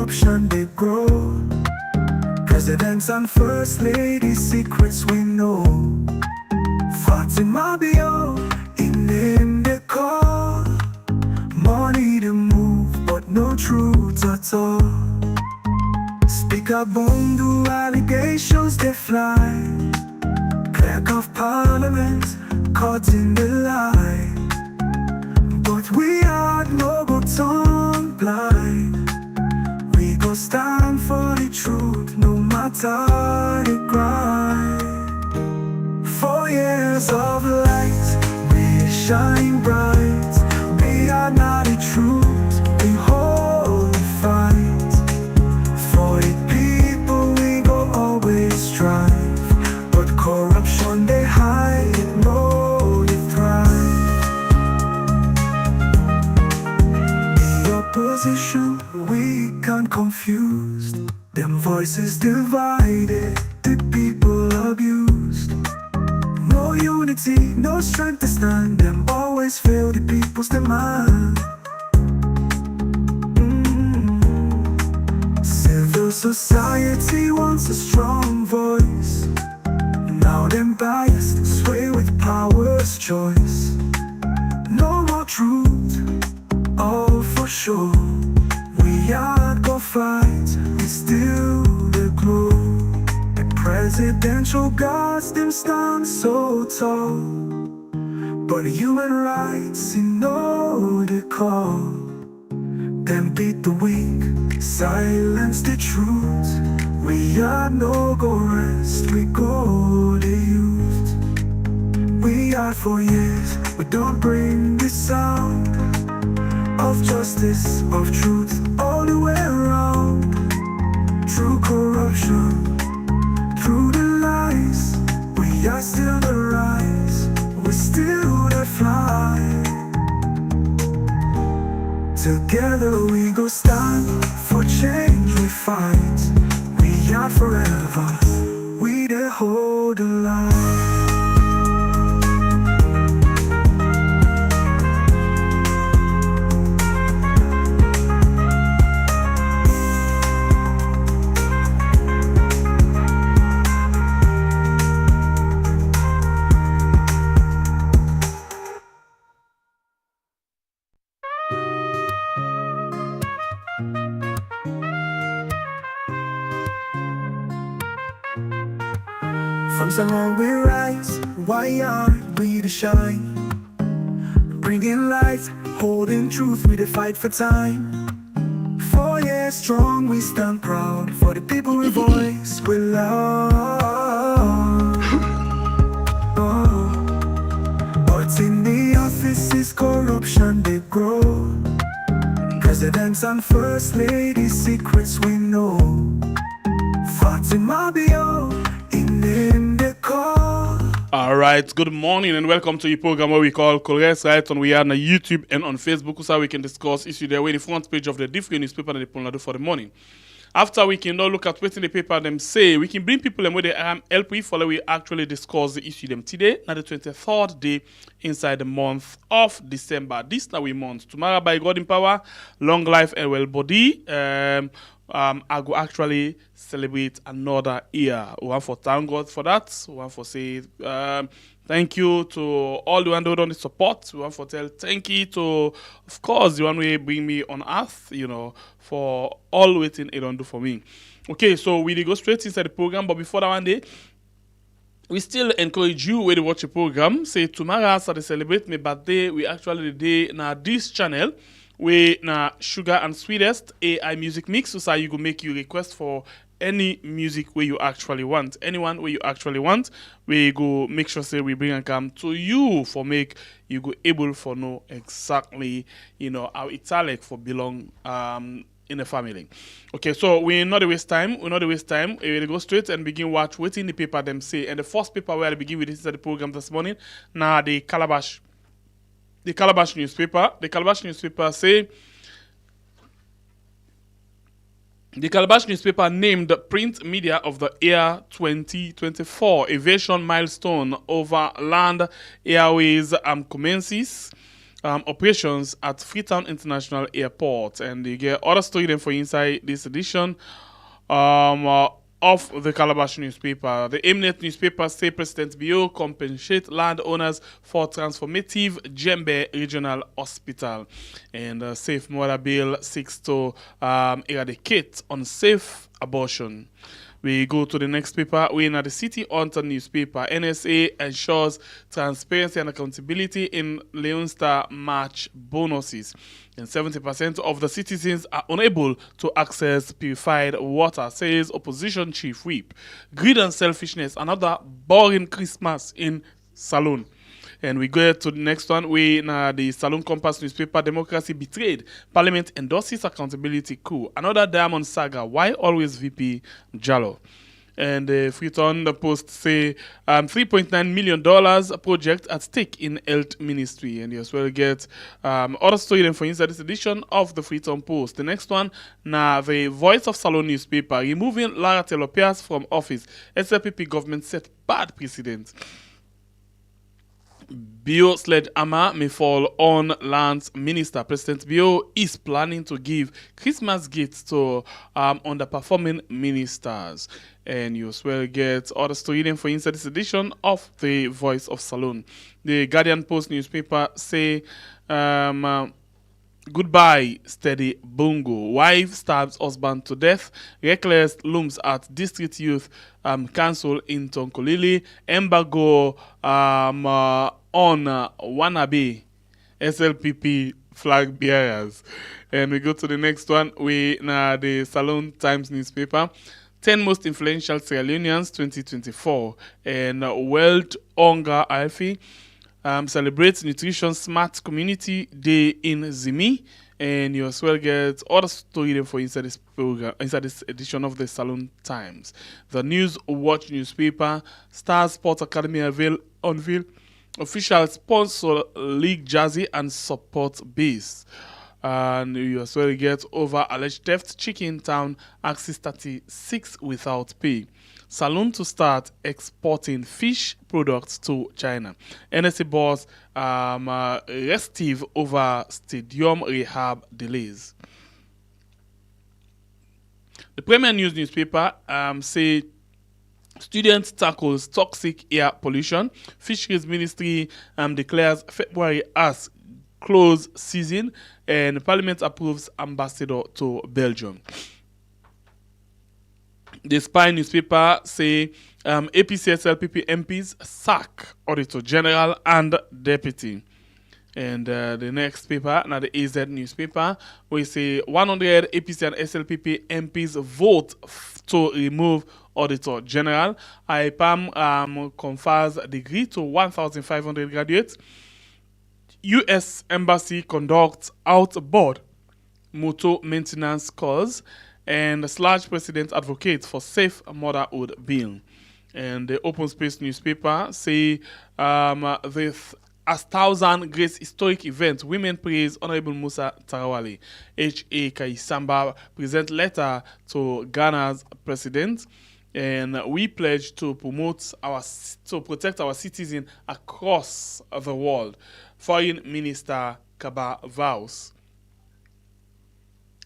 corruption they grow. Presidents and first ladies secrets we know. Fatima Bio in name they call. Money to move but no truth at all. Speaker Bundu allegations they fly. Clerk of Parliament caught in the lie. But we are no go tongue blind. We go stand for the truth no matter the grind. 4 years of light, we shine bright. We are not the truth, we hold the fight. For the people we go always strive. But corruption they hide, no they thrive. The opposition weak and confused. Them voices divided, the people abused. No unity, no strength to stand. Them always fail the people's demand. Civil society wants a strong voice. Now them biased, sway with power's choice. No more truth, all for sure. We are go fight, we still the glow. The presidential guards them stand so tall. But human rights, you know the call. Them beat the weak, silence the truth. We are no go rest, we go the youth. We are for years, we don't bring the sound of justice, of truth, all the way around. Through corruption, through the lies, we are still the rise, we still the fly. Together we go stand, for change we fight. We are forever, we the hold the line. From Salon we rise, why aren't we the shine? Bringing light, holding truth, we the fight for time. 4 years strong, we stand proud. For the people we voice, we love. But in the offices, corruption they grow. Presidents and first ladies secrets we know. Fatima Bio in name they call. Alright, good morning and welcome to your program where we call KOL RES, right? And we are on YouTube and on Facebook, so we can discuss issues there. We're in the front page of the different newspaper that they pull for the morning. After we can now look at what in the paper them say, we can bring people and where they help we follow we actually discuss the issue them today, now the 23rd day inside the month of December. This now we month. Tomorrow by God in power, long life and well body. I go actually celebrate another year. We want for thank God for that. We want for say thank you to all the one who done the support. We want for tell thank you to, of course, the one who bring me on earth, you know, for all waiting it don't do for me. Okay, so we go straight inside the program, but before that one day, we still encourage you when you watch the program. Say tomorrow after they celebrate my birthday, we actually the day now this channel. We na Sugar and Sweetest AI music mix, so you go make your request for any music where you actually want. Anyone where you actually want, we go make sure say we bring and come to you for make you go able for know exactly, you know, how it's like for belong in a family. Okay, so we not waste time. We not waste time. We will go straight and begin watch what in the paper them say. And the first paper where I begin with this is the program this morning. Now the Calabash newspaper. The Calabash newspaper say the Calabash newspaper named print media of the year 2024 aviation milestone over land airways commences. operations at Freetown International Airport. And you get other story then for inside this edition of the Calabash newspaper. The Mnet newspaper say President Bio compensate landowners for transformative Jembe Regional Hospital. And Safe Mother Bill seeks to eradicate unsafe abortion. We go to the next paper. We in the City Hunter newspaper. NSA ensures transparency and accountability in Leon Star March bonuses. And 70% of the citizens are unable to access purified water, says opposition chief whip. Greed and selfishness, another boring Christmas in Salone. And we go to the next one. We in the Salone Compass newspaper, democracy betrayed. Parliament endorses accountability coup. Another diamond saga. Why always VP Jallo? And Freetown the Post say $3.9 million project at stake in health ministry. And you as well get other story then for inside this edition of the Freetown Post. The next one, now the Voice of Salone newspaper, removing Lara Telopias from office. SLPP government set bad precedent. Bio sledgehammer may fall on lands minister. President Bio is planning to give Christmas gifts to underperforming ministers. And you as well get other story then for inside this edition of the Voice of Salone. The Guardian Post newspaper say goodbye steady bungo. Wife stabs husband to death. Reckless looms at district youth council in Tonkolili. Embargo on wannabe SLPP flag bearers. And we go to the next one. We the Salone Times newspaper. 10 most influential Sierra Leoneans 2024. And World Hunger Alfie celebrates Nutrition Smart Community Day in Zimi. And you as well get other story for inside this program, inside this edition of the Salone Times. The News Watch newspaper, Star Sports Academy unveil official sponsor League Jazzy and support base. And you as well get over alleged theft. Chicken Town axis 36 without pay. Salone to start exporting fish products to China. NSA boss restive over stadium rehab delays. The Premier News newspaper say students tackles toxic air pollution. Fisheries Ministry declares February as close season, and Parliament approves ambassador to Belgium. The Spy newspaper say APC SLPP MPs sack Auditor General and Deputy. And the next paper, now the AZ newspaper, we say 100 APC and SLPP MPs vote to remove Auditor General. IPAM confers degree to 1,500 graduates. U.S. Embassy conducts outboard motor maintenance calls. And / president advocates for safe motherhood bill. And the Open Space newspaper say with a 1,000 Grace historic event, women praise Honorable Musa Tarawale. H.A. Kaisamba present letter to Ghana's president. And we pledge to protect our citizens across the world. Foreign Minister Kaba vows.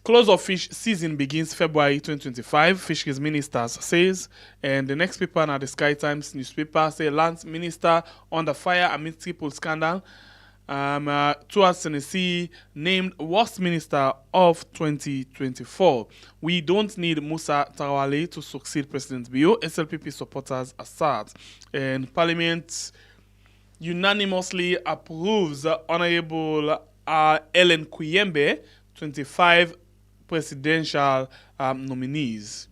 Close of fish season begins February 2025, Fisheries Minister says. And the next paper, now the Sky Times newspaper, say Lands Minister under fire amid triple scandal. Towards Tennessee named Worst Minister of 2024. We don't need Musa Tarawale to succeed President Bio. SLPP supporters assert. And Parliament unanimously approves Honorable Ellen Kuyembe 25 presidential nominees.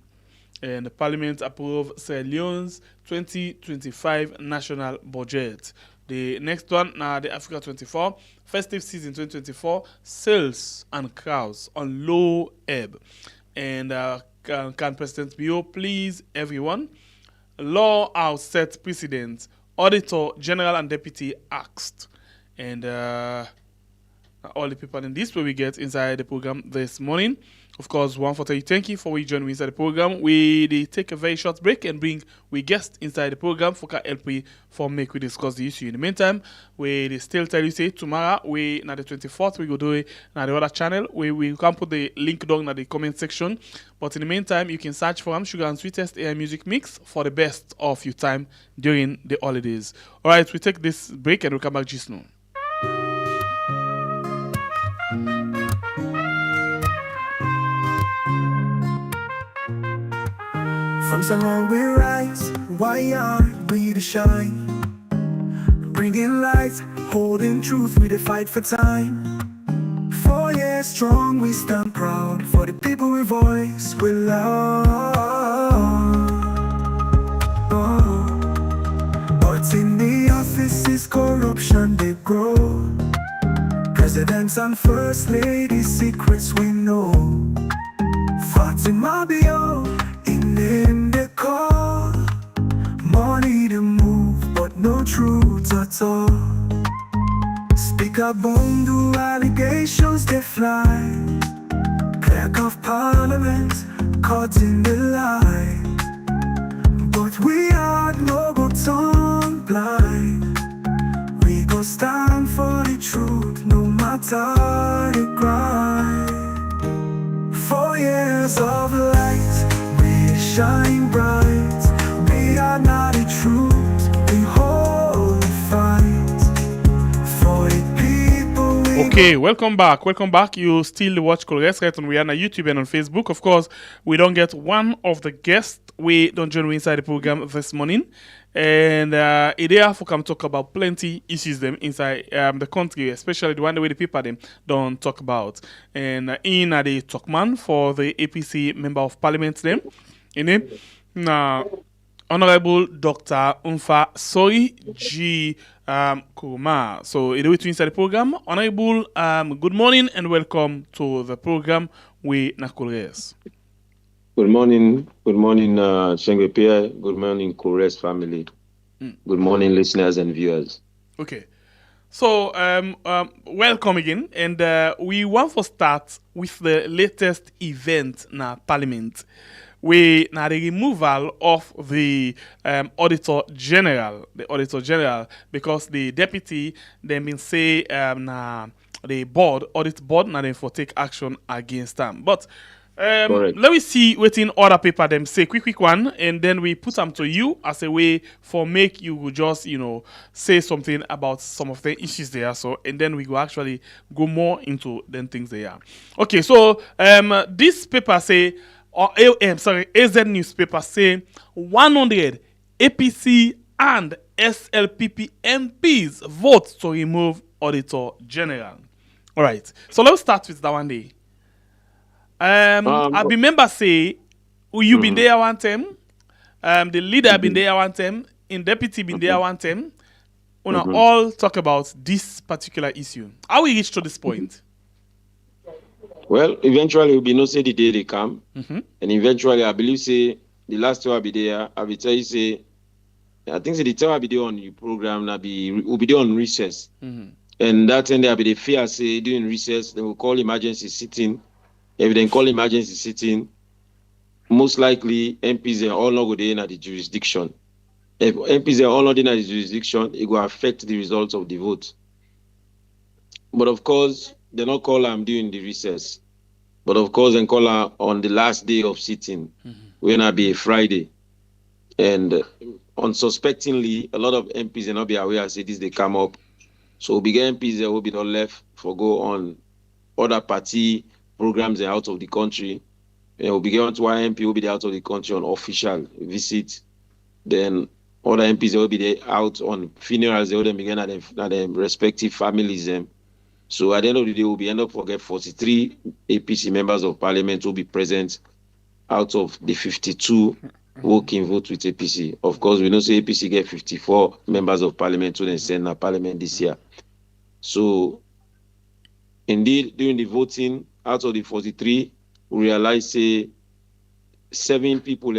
And the Parliament approved Sierra Leone's 2025 national budget. The next one, now the Africa 24, festive season 2024, sales and crowds on low ebb. And can President Bio please everyone? Law House set precedent. Auditor General and Deputy asked. And all the people in this way we get inside the program this morning. Of course, one for tell you thank you for we joining me inside the program. We they take a very short break and bring we guest inside the program for help we for make we discuss the issue. In the meantime, we they still tell you say tomorrow we na the 24th we go do it na the other channel. We can put the link down in the comment section. But in the meantime, you can search for Sugar and Sweetest AI Music Mix for the best of your time during the holidays. Alright, we take this break and we'll come back just now. From someone we rise, why aren't we to shine? Bringing light, holding truth, we to fight for time. 4 years strong, we stand proud for the people we voice, we love. But in the offices, corruption they grow. Presidents and first ladies, secrets we know. Fatima Bio, in the call. Money to move, but no truth at all. Speaker Bundu, allegations they fly. Clerk of Parliament, caught in the lie. But we are no go tongue blind. We go stand for the truth, no matter the grind. 4 years of light, we shine bright. We are not the truth, we hold the fight. For the people we Okay, welcome back. Welcome back. You still watch KOL RES right on Rihanna YouTube and on Facebook. Of course, we don't get one of the guests. We don't join inside the program this morning. And it there for come talk about plenty issues them inside the country, especially the one the way the people them don't talk about. And in the talkman for the APC member of parliament them. In it, now Honorable Dr. Umfa Sori G. Kurma. So, it way to inside the program. Honorable, good morning and welcome to the program with KOL RES. Good morning, Shengwe Pierre. Good morning, KOL RES family. Good morning, listeners and viewers. Okay. So, welcome again. And we want to start with the latest event na Parliament. We now the removal of the Auditor General, because the deputy they been say na the audit board now they for take action against them. But let me see what in other paper them say quick one, and then we put them to you as a way for make you just say something about some of the issues there. So and then we go actually go more into them things there. Okay, so this paper say. AZ newspaper say 100 APC and SLPP MPs vote to remove Auditor General. All right. So let's start with that one day. I remember say you been there one time. The leader been there one time. In deputy been there one time. We all talk about this particular issue. How we reach to this point? Well, eventually we'll be no say the day they come, and eventually I believe say the last time I'll be there. I will tell you say, I think say the time I'll be there on your program will be there on recess, and that time I'll be the fear say during recess they will call emergency sitting. If they call emergency sitting, most likely MPs are all not go there in the jurisdiction. If MPs are all not in the jurisdiction, it will affect the results of the vote. But of course, they not call them during the recess. But of course, they call her on the last day of sitting, when I be a Friday. And unsuspectingly, a lot of MPs will not be aware, say this, they come up. So big MPs will be not left for go on other party programs out of the country. And we'll be going to one MP will be there out of the country on official visit. Then other MPs will be there out on funerals, they will then begin at their respective families. So at the end of the day, we'll be end up forget 43 APC members of parliament will be present out of the 52 who can vote with APC. Of course, we know say APC get 54 members of parliament to then send a parliament this year. So indeed, during the voting, out of the 43, we realize say 7 people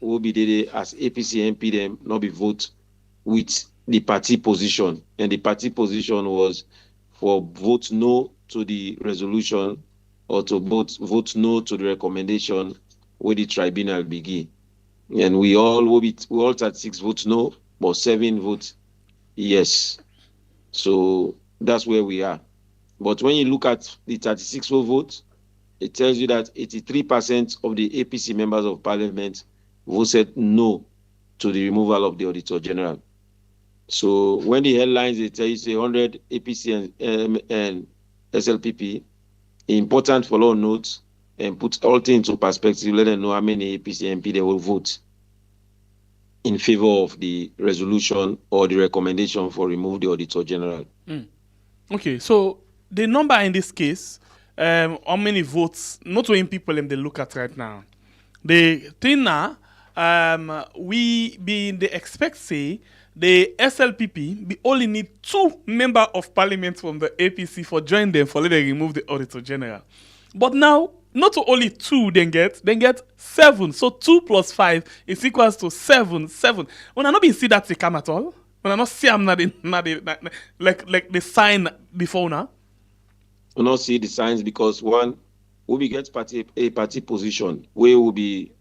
will be there as APC MP them not be vote with the party position. And the party position was for vote no to the resolution or to vote no to the recommendation where the tribunal begin. And we all 36 votes no, but 7 votes yes. So that's where we are. But when you look at the 36 votes, it tells you that 83% of the APC members of parliament voted no to the removal of the Auditor General. So when the headlines, they tell you say 100 APC and SLPP, important for all notes and put all things into perspective, let them know how many APC MP they will vote in favor of the resolution or the recommendation for remove the Auditor General. Okay, so the number in this case, how many votes, not when people they look at right now. The thing now, we expect say the SLPP we only need 2 members of parliament from the APC for join them for let them remove the Auditor General. But now, not only 2 they get 7. So 2 plus 5 is equals to 7. When I not been see that they come at all, when I not see them like the sign before now. We not see the signs because one, we get a party position where will be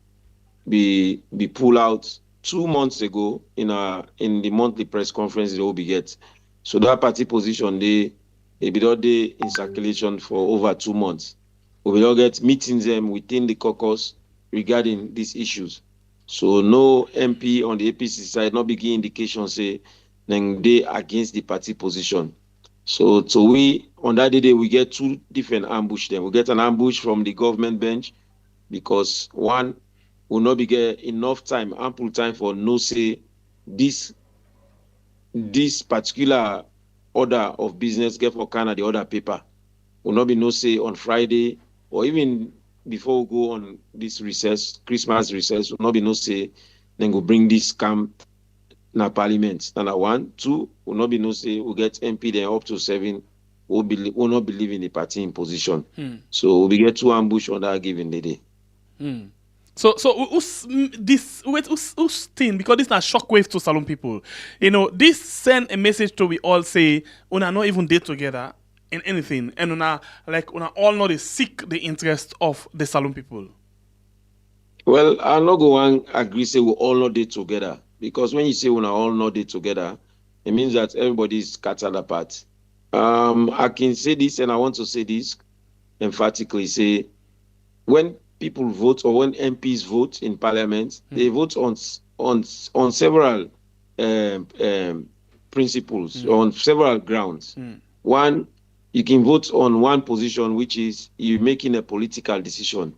pulled out 2 months ago in the monthly press conference they will be get. So that party position they be not there in circulation for over 2 months. We will get meetings them within the caucus regarding these issues. So no MP on the APC side not begin indication say then they against the party position. So we on that day we get 2 different ambush them. We get an ambush from the government bench because one will not be get enough time, ample time for no say this particular order of business get for Canada the other paper. Will not be no say on Friday or even before we go on this recess, Christmas recess, will not be no say then go bring this camp na parliament. Number 1, 2, will not be no say we get MP then up to 7 will not believe in the party in position. So we get 2 ambush on that given the day. So who's thing, because this is a shockwave to Salone people. You know, this send a message to we all say una not even date together in anything, and una all know they seek the interest of the Salone people. Well, I'm not going to agree say we all not date together, because when you say una all not date together, it means that everybody is scattered apart. I can say this, and I want to say this emphatically. Say when people vote or when MPs vote in parliament, they vote on several principles, on several grounds. One, you can vote on one position, which is you making a political decision.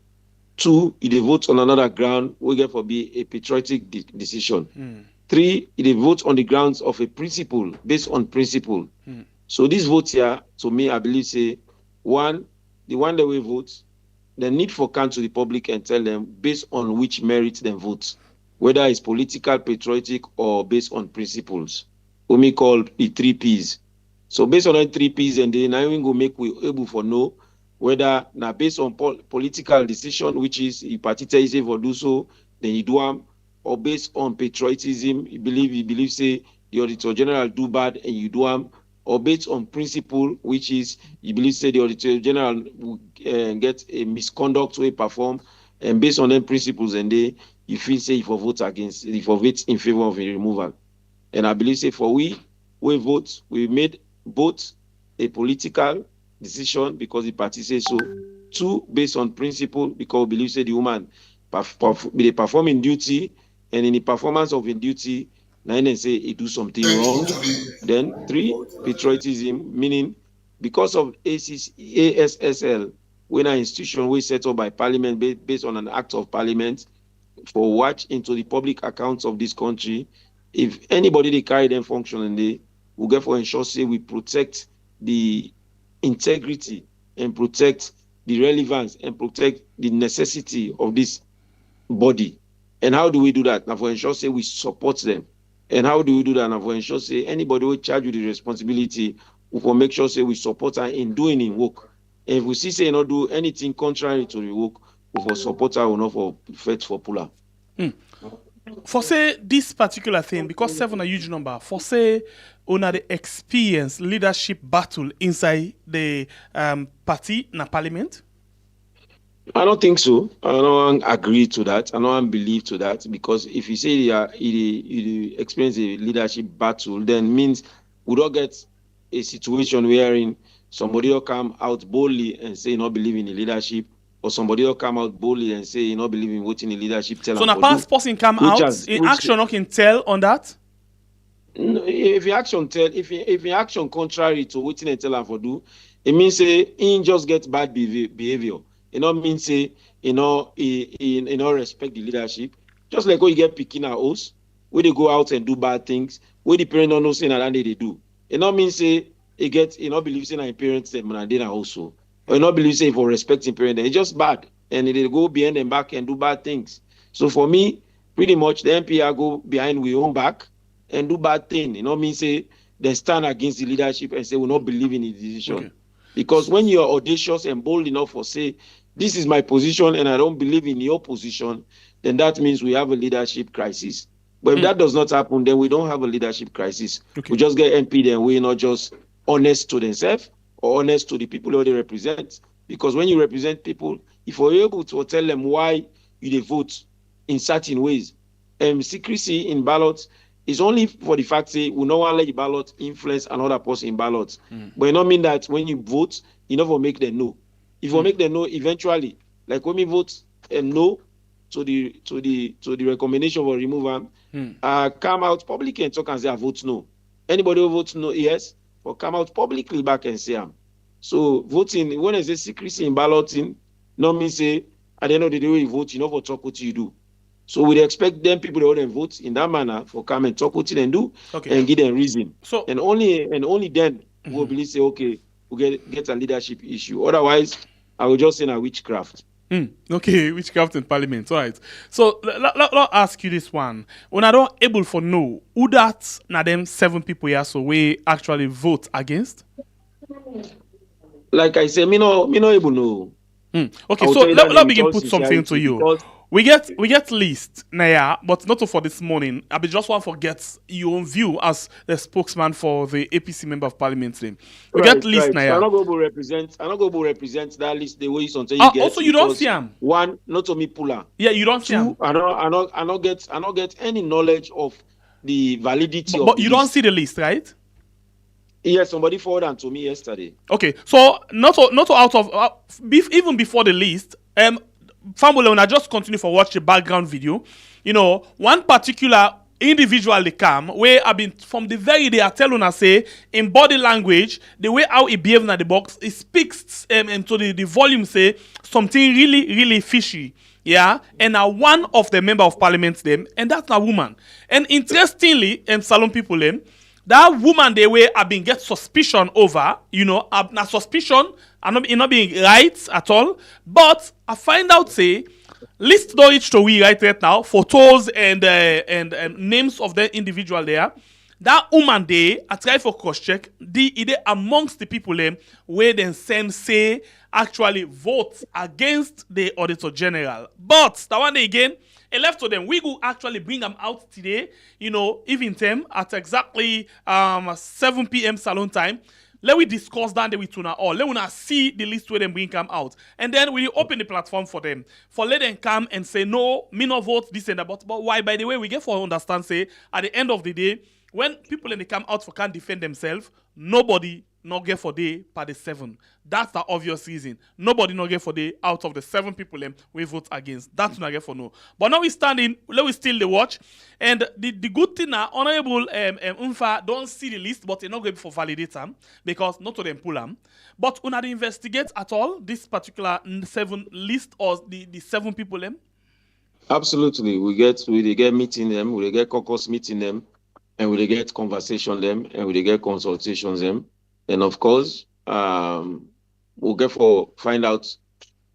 2, you vote on another ground, we get for be a patriotic decision. 3, you vote on the grounds of a principle, based on principle. So this vote here, to me, I believe say, one, the one that we vote, the need for count to the public and tell them based on which merit they vote, whether it's political, patriotic, or based on principles. We call the 3 Ps. So based on the 3 Ps, and then I will go make we able for know whether now based on political decision, which is you party say for do so, then you do them, or based on patriotism, you believe say the Auditor General do bad and you do them, or based on principle, which is you believe say the Auditor General will get a misconduct to perform, and based on them principles, and you feel say if you vote against, if you vote in favor of a removal. And I believe say for we vote, we made both a political decision because the party says so. 2, based on principle, because we believe say the woman they perform in duty, and in the performance of in duty, now they say he do something wrong. Then 3, patriotism, meaning because of ASSL, when an institution was set up by Parliament based on an act of Parliament for watch into the public accounts of this country, if anybody they carry them function and they will get for ensure say we protect the integrity and protect the relevance and protect the necessity of this body. And how do we do that? Now for ensure say we support them. And how do we do that? Now for ensure say anybody will charge with the responsibility, we will make sure say we support her in doing in work. And if we see say not do anything contrary to the work, we will support her or not for fetch for puller. For say this particular thing, because 7 a huge number, for say on the experience leadership battle inside the party na parliament. I don't think so. I don't agree to that. I don't believe to that because if you say you experience a leadership battle, then means we don't get a situation wherein somebody will come out boldly and say not believe in the leadership, or somebody will come out boldly and say not believe in what in the leadership tell So them now for do. past person come Which out has in which action, I can tell on that. if your action tell if your action contrary to what they tell them for do, it means say in just get bad behavior. It not mean say you know respect the leadership. Just like when you get picking a host, where they go out and do bad things, where the parent don't know say that they do. It not mean say it get you know believe say that parents them and they also. Or you not believe say for respecting parents, it's just bad. And they go behind them back and do bad things. So for me, pretty much the MPR go behind we own back and do bad thing. You know what I mean? Say they stand against the leadership and say we not believe in the decision. Okay. Because when you're audacious and bold enough for say, this is my position and I don't believe in your position, then that means we have a leadership crisis. But if that does not happen, then we don't have a leadership crisis. Okay. We just get MP then we're not just honest to themselves or honest to the people who they represent. Because when you represent people, if you're able to tell them why you vote in certain ways, secrecy in ballots is only for the fact say we no wan let the ballot influence another person in ballots. But it not mean that when you vote, you never make them know. If you make them know eventually, like when we vote no to the recommendation for removal, come out publicly and talk and say I vote no. Anybody who votes no, yes, or come out publicly back and say so voting, when there's a secrecy in balloting, no mean say at the end of the day when you vote, you know for talk what you do. So we expect them people to then vote in that manner for come and talk what they do and give them reason. So and only then we'll believe say okay, we'll get a leadership issue. Otherwise, I will just say a witchcraft. Okay, witchcraft in parliament. All right. So let ask you this one. When I don't able for know who that na them 7 people here so we actually vote against? Like I say, me no able know. Okay, I will so tell you that let in begin all put something to sincerity, you. because We get list now, but not for this morning. I be just want to get your own view as the spokesman for the APC member of parliament. Then we get list So now. I'm not going to represent that list the way something you get. Also, you don't see them. One, not to me puller. Yeah, you don't see them. Two, I not get any knowledge of the validity of But the you list. don't see the list, right? Yes, somebody forwarded to me yesterday. Okay, so not out of even before the list, family, when I just continue for watch the background video, you know, one particular individual they come where I've been from the very day I tell you say in body language the way how he behaves in the box it speaks to the volume say something really fishy. Yeah, and now one of the member of parliament them, and that's a woman. And interestingly, Salon people them. That woman they way have been get suspicion over, you know, na suspicion, and not being right at all. But I find out say, list don't reach to we right now, photos and names of the individual there. That woman they I try for cross check. The amongst the people them where then send say actually vote against the Auditor General. But that one day again. It left to them. We will actually bring them out today, you know, even time at exactly 7 p.m. salon time. Let we discuss that with Tuna all. Let us see the list where them bring them out. And then we open the platform for them. For let them come and say, no, me no vote, this and that. But why? By the way, we get for understand, say, at the end of the day, when people in the come out for can't defend themselves, nobody not get for day per the 7. That's the obvious reason. Nobody not get for day out of the 7 people them we vote against. That's not get for no. But now we standing, let we still the watch. And the good thing now, Honorable Unfa don't see the list, but they're not going for validate them because not to them pull them. But when they investigate at all this particular 7 list or the 7 people them? Absolutely. We get meeting them, we get caucus meeting them, and we get conversation them, and we get consultations them. And of course, we'll get for find out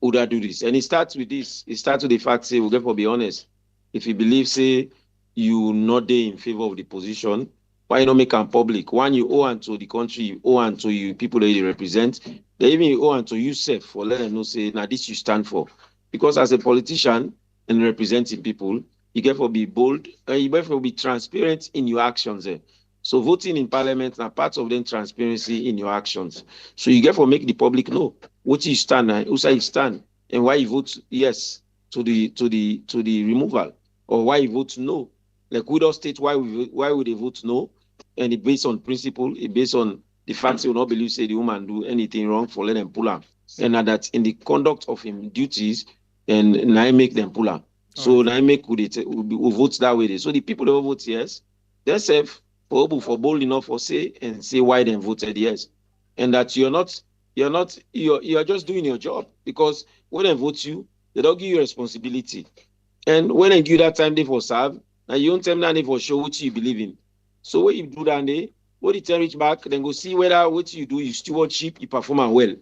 who that do this. And it starts with this. It starts with the fact, say, we'll get for be honest. If you believe, say, you not there in favor of the position, why you not make them public? One, you owe unto the country, you owe unto you people that you represent. They even you owe unto yourself for letting them know, say, now this you stand for. Because as a politician and representing people, you get for be bold, and you get for be transparent in your actions there. So voting in parliament are part of them transparency in your actions. So you get for make the public know what you stand and who say you stand. and why he votes yes to the removal, or why he votes no. Like we don't state why would they vote no, and it based on principle, it based on the fact they will not believe say the woman do anything wrong for let them pull her, and that in the conduct of him duties, and now make them pull her. So now make will vote that way. So the people that vote yes, they say for bold enough for say and say why they voted yes, and that you're just doing your job, because when they vote you, they don't give you responsibility, and when they give you that time they for serve, now you don't tell them they for show what you believe in. So when you do that, they what you tell reach back, then go see whether what you do, you stewardship, you perform well.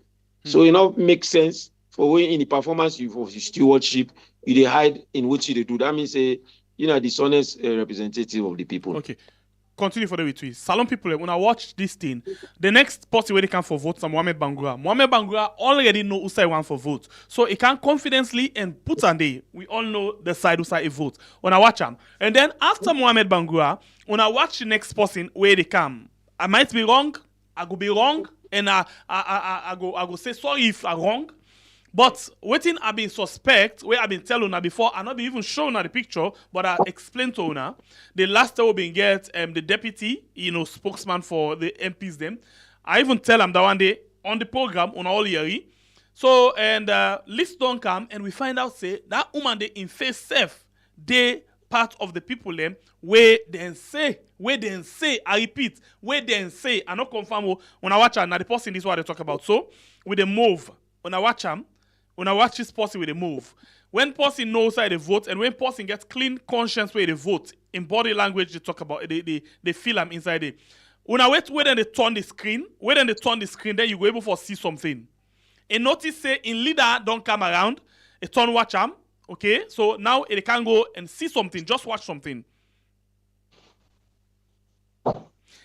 So make sense for when in the performance of your stewardship, you hide in what you do. That means dishonest representative of the people. Okay. Continue for the way to Salon people, when I watch this thing, the next party where they come for votes are Mohamed Bangura. Mohamed Bangura already know who side want for vote. So he can confidently and put on day. We all know the side who side vote. When I watch him. And then after Mohamed Bangura, when I watch the next person where they come, I might be wrong, I go be wrong, and I go say sorry if I'm wrong. But waiting I been suspect, where I been telling her before, I not be even shown her the picture, but I explained to her. The last time we been get the deputy, spokesman for the MPs them. I even tell him that one day on the program on all year. So and list don't come and we find out say that woman they in face safe, they part of the people them where they say, I repeat, where they say, I not confirm when I watch her, now the person is what they talk about. So with the move, when I watch them. When I watch this person with a move, when person knows how they vote, and when person gets clean conscience where they vote, in body language they talk about, they feel I'm inside it. When I wait then they turn the screen, then you go able to see something. And notice say in leader don't come around, a turn watch them, okay? So now they can go and see something, just watch something.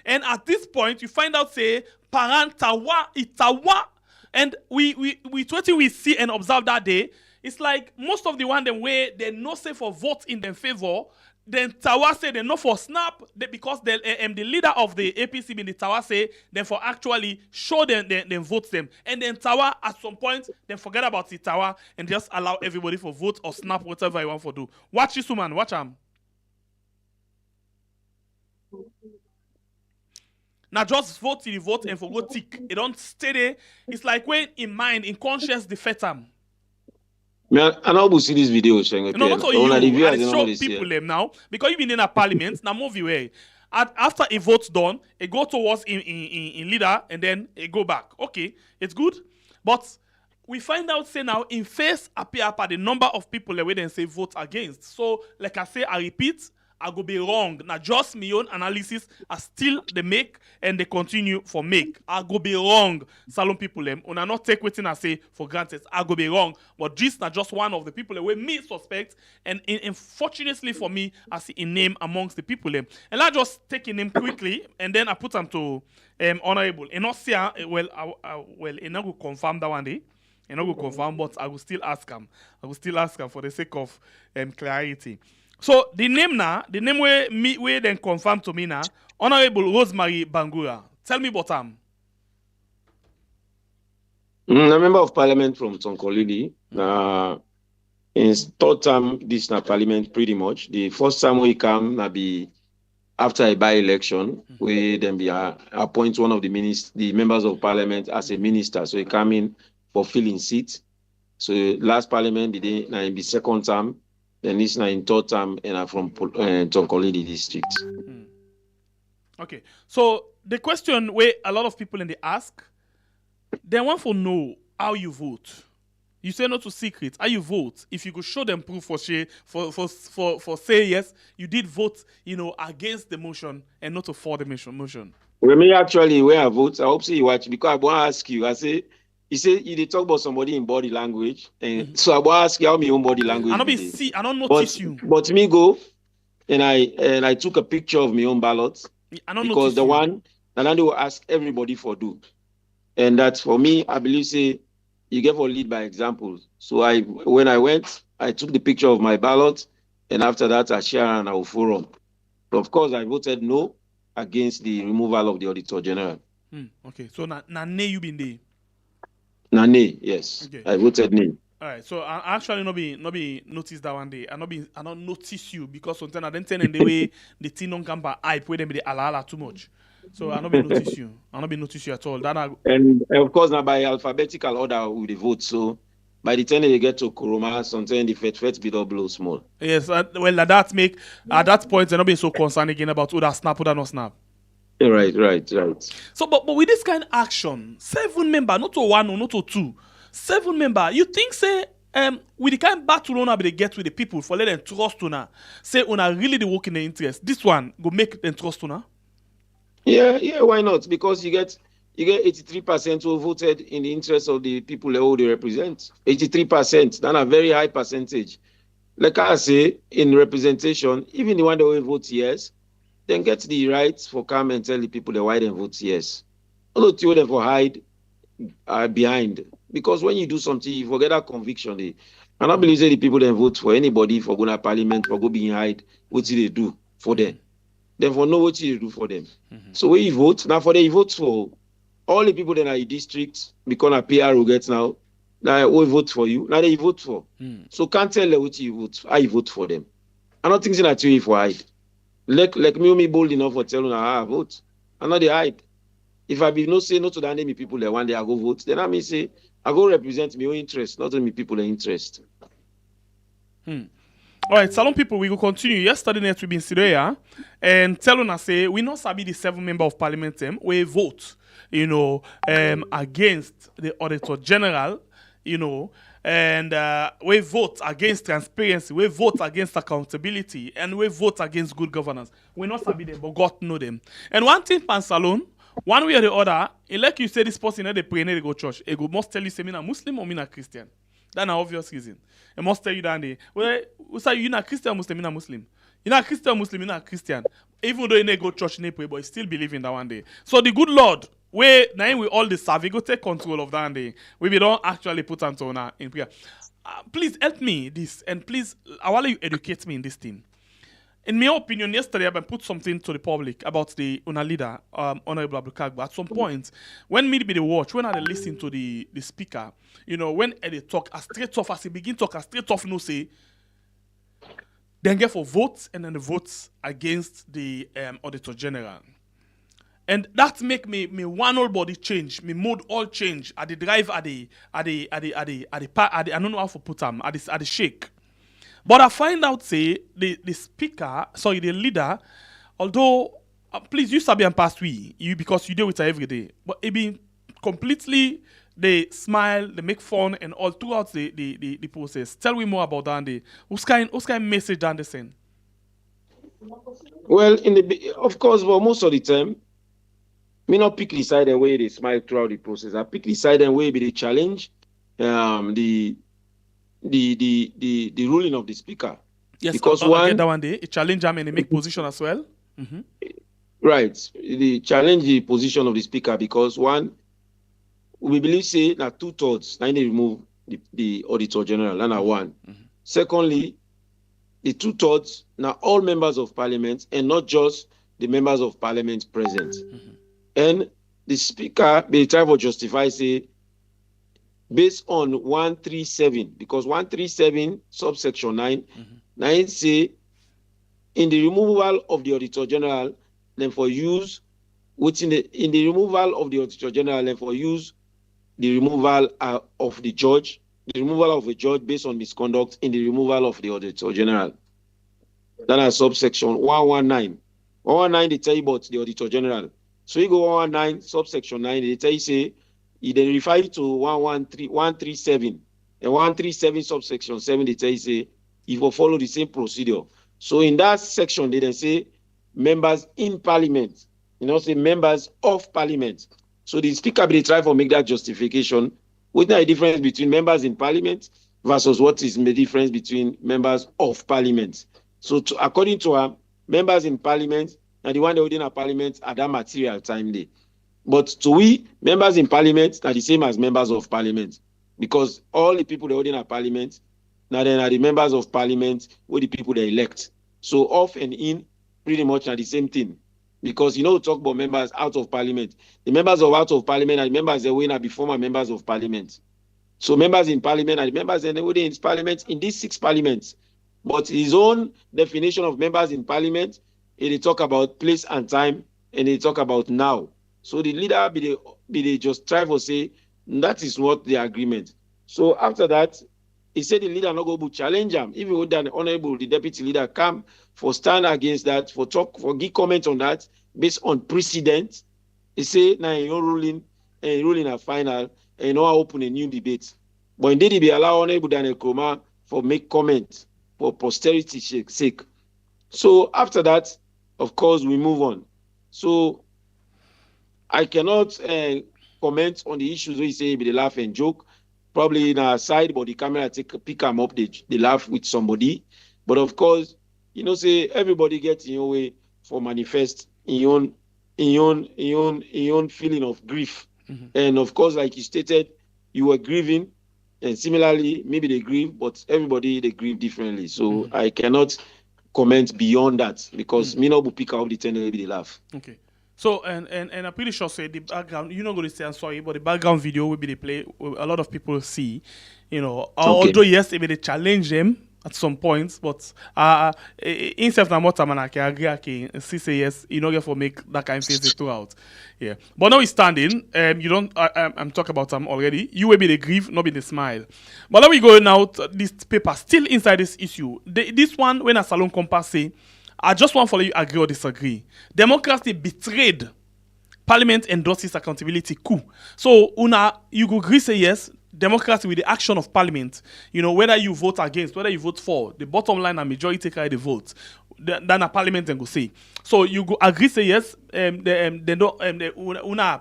And at this point, you find out say, parent itawa. And we see and observe that day, it's like most of the one them where they no say for vote in their favor, then Tawa say they no for snap because the leader of the APC in the Tawa say then for actually show them vote them. And then Tawa at some point then forget about the Tawa and just allow everybody for vote or snap whatever you want for do. Watch this woman, watch him. Now just vote till you vote and for go tick. It don't stay there. It's like when in mind, in conscience, defeat them. I know see this video. No, not for you. I show people them now because you been in a parliament. Now move away. After a vote's done, it go towards in leader and then it go back. Okay, it's good, but we find out say now in face appear by the number of people that we then say vote against. So like I say, I repeat. I go be wrong. Now just my own analysis are still they make and they continue for make. I go be wrong. Salon people them. Una not take what I say for granted. I go be wrong. But this not just one of the people that we me suspect. And unfortunately for me, I see a name amongst the people them. And I just take a name quickly and then I put them to honorable. And not say well and I will confirm that one day. And I will confirm, but I will still ask him. For the sake of clarity. So the name where then confirm to me now, Honorable Rosemary Bangura. Tell me about him. I'm a member of Parliament from Tonkolili. In third term, this na Parliament pretty much. The first time we come na be after a by-election, where then be appoint one of the members of Parliament as a minister. So he come in for filling seat. So last Parliament be na in the second term. Then this now in third term and I'm from Tonkolili district. Okay. So the question where a lot of people in the ask, they want to know how you vote. You say not to secret. How you vote? If you could show them proof for say yes, you did vote, against the motion and not for the motion. Well, me actually where I vote, I hope so you watch because I want to ask you. I say. You say you did talk about somebody in body language, and so I will ask you how my own body language. I don't notice you. But me go, and I took a picture of my own ballot because the one and then they will ask everybody for do, and that for me I believe say you get for lead by example. So when I went, I took the picture of my ballot, and after that I share on our forum. So of course I voted no against the removal of the Auditor General. Okay, so now you been there. Nay, yes. Okay. I voted nay. All right, so I actually not be notice that one day. I not notice you because sometimes I didn't tell them the way the thing don't come by hype where them be the ala too much. So I not be notice you. I not be notice you at all. That And of course, now by alphabetical order with the vote. So by the time they get to Kuruma, sometimes the fet be double small. yes, well that make at that point they're not being so concerned again about who that snap, who that not snap. Right. So, but with this kind of action, 7 member, not to 1 or not to 2, 7 member, you think say with the kind of battle una they get with the people for let them trust una, say una really the work in the interest. This one go make them trust una. Yeah, why not? Because you get 83% who voted in the interest of the people who they represent. 83%, that's a very high percentage. Like I say, in representation, even the one that will vote yes, then get the right for come and tell the people that why they vote yes. Although two of them for hide behind. Because when you do something, you forget that conviction. And I believe that the people that vote for anybody for going to parliament, for go behind, what do they do for them? Therefore, know what you do for them. So when you vote, now for them, you vote for all the people that are in districts, because a PR will get now we vote for you, now they vote for. So can't tell them what you vote, how you vote for them. I'm not thinking that you for hide. Like me bold enough for telling how I vote. I'm not the hide. If I be no say no to the enemy people that one day I go vote, then I may say I go represent my own interest, not only people their interest. All right, Salon people, we will continue. Yesterday night we been Syria and telling us say we not sabi the 7 member of parliament we vote, against the Auditor General, and we vote against transparency, we vote against accountability, and we vote against good governance. We not sabi them, but God know them. And one thing, Pan Salon, one way or the other, like you say, this person they pray, they go church. It must tell you say me a Muslim or me a Christian. That's an obvious reason. It must tell you that day. Well, we say you're not Christian Muslim, you're not Muslim. You're not Christian Muslim, you're not Christian. Even though you may go church and pray, but you still believe in that one day. So the good Lord, now we all the serve, go take control of that day. We don't actually put Antona in prayer. Please help me this, and please, I want you educate me in this thing. In my opinion, yesterday I put something to the public about the UNA leader, Honorable Abdulkagba. At some point, when me be the watch, when I listen to the speaker, when they talk as straight off, as he begin talk as straight off, say, then get for votes and then the votes against the Auditor General. And that make me one whole body change, me mood all change. At the drive, at the I don't know how to put them, at the shake. But I find out, say, the leader, although, please, you sabi and pass you because you deal with her every day, but it be completely, they smile, they make fun, and all throughout the process. Tell me more about that. What's kind message that they send? Well, of course, but most of the time, me not pick the side and way they smile throughout the process. I pick the side and way be the challenge, the ruling of the speaker. Yes, because I get that one day. It challenge them and they make position as well. Mm-hmm. Right. The challenge the position of the speaker because one, we believe say that 2/3 now they remove the Auditor General, and one. Mm-hmm. Secondly, the 2/3 now all members of parliament and not just the members of parliament present. Mm-hmm. And the speaker they try to justify say based on 137, because 137 subsection 9, 9 say in the removal of the Auditor General, then for use in the removal of the Auditor General, then for use the removal of the judge, the removal of a judge based on misconduct in the removal of the Auditor General. That is subsection 119. 119 they tell you about the Auditor General. So you go 119 subsection 9, they tell you say you then refer to 137. And 137 subsection 7, they tell you say if you follow the same procedure. So in that section, they then say members in parliament, say members of parliament. So the speaker will try to make that justification. What's the difference between members in parliament versus what is the difference between members of parliament? So according to her, members in parliament and the one holding a parliament at that material time day. But to we, members in parliament are the same as members of parliament. Because all the people holding a parliament, now then are the members of parliament with the people they elect. So off and in pretty much are the same thing. Because we talk about members out of parliament. The members of out of parliament are the members that win are the former members of parliament. So members in parliament and the members in parliament in these 6 parliaments. But his own definition of members in parliament, they talk about place and time, and they talk about now. So the leader be they just try to say that is what the agreement. So after that, he said the leader not go to challenge him. If he would then honorable, the deputy leader come for stand against that, for give comment on that based on precedent. He say now you're ruling a final and you know open a new debate. But indeed he be allow honorable Daniel Kroma for make comment for posterity's sake. So after that, of course, we move on. So I cannot comment on the issues where you say be the laugh and joke. Probably in our side, but the camera pick them up, they laugh with somebody. But of course, say everybody gets in your way for manifest in your own feeling of grief. Mm-hmm. And of course, like you stated, you were grieving, and similarly, maybe they grieve, but everybody they grieve differently. So I cannot comment beyond that because me not will pick up the 10 maybe they laugh. Okay. So and I'm pretty sure say the background, you're not going to say I'm sorry, but the background video will be the play a lot of people see, although yes, maybe they challenge them at some points, but instead of what I can agree, say yes, you know, get for make that kind of face throughout. Yeah. But now we standing, you don't I'm talking about them already. You will be the grief, not be the smile. But now we go now this paper still inside this issue. This one when a salon compass say I just want for you agree or disagree. Democracy betrayed. Parliament endorses accountability coup. So, you go agree say yes, democracy with the action of Parliament. Whether you vote against, whether you vote for, the bottom line and majority carry the vote. Then a Parliament then go say. So, you go agree say yes,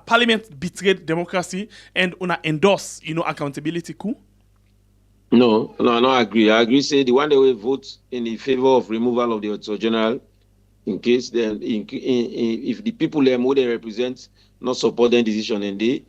Parliament betrayed democracy and endorse, accountability coup. No, I agree. I agree. Say the one that will vote in the favor of removal of the Auditor General, in case then, if the people who they represent not support their decision, and they,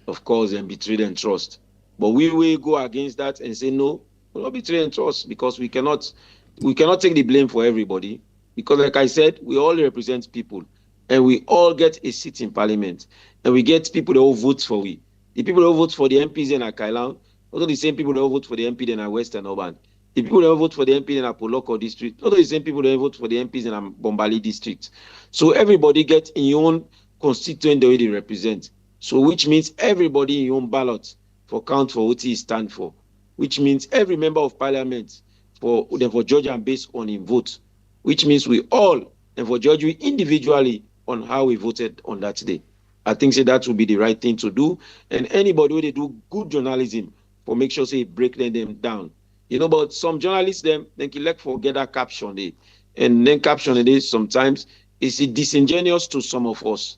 of course, then betray and trust. But we will go against that and say no, we'll not betray and trust because we cannot take the blame for everybody because, like I said, we all represent people and we all get a seat in Parliament and we get people that will vote for we. The people that will vote for the MPs in Akailan. Also the same people that vote for the MP in Western Urban. The people that vote for the MP in Apoloko district, also the same people that vote for the MPs in Bombali district. So everybody gets in your own constituent the way they represent. So which means everybody in your own ballot for count for what he stand for. Which means every member of parliament for judge and based on his vote. Which means we all and for judge we individually on how we voted on that day. I think that would be the right thing to do. And anybody who they do good journalism for make sure say break them down. But some journalists they can forget that caption there. And then caption it is sometimes it's disingenuous to some of us.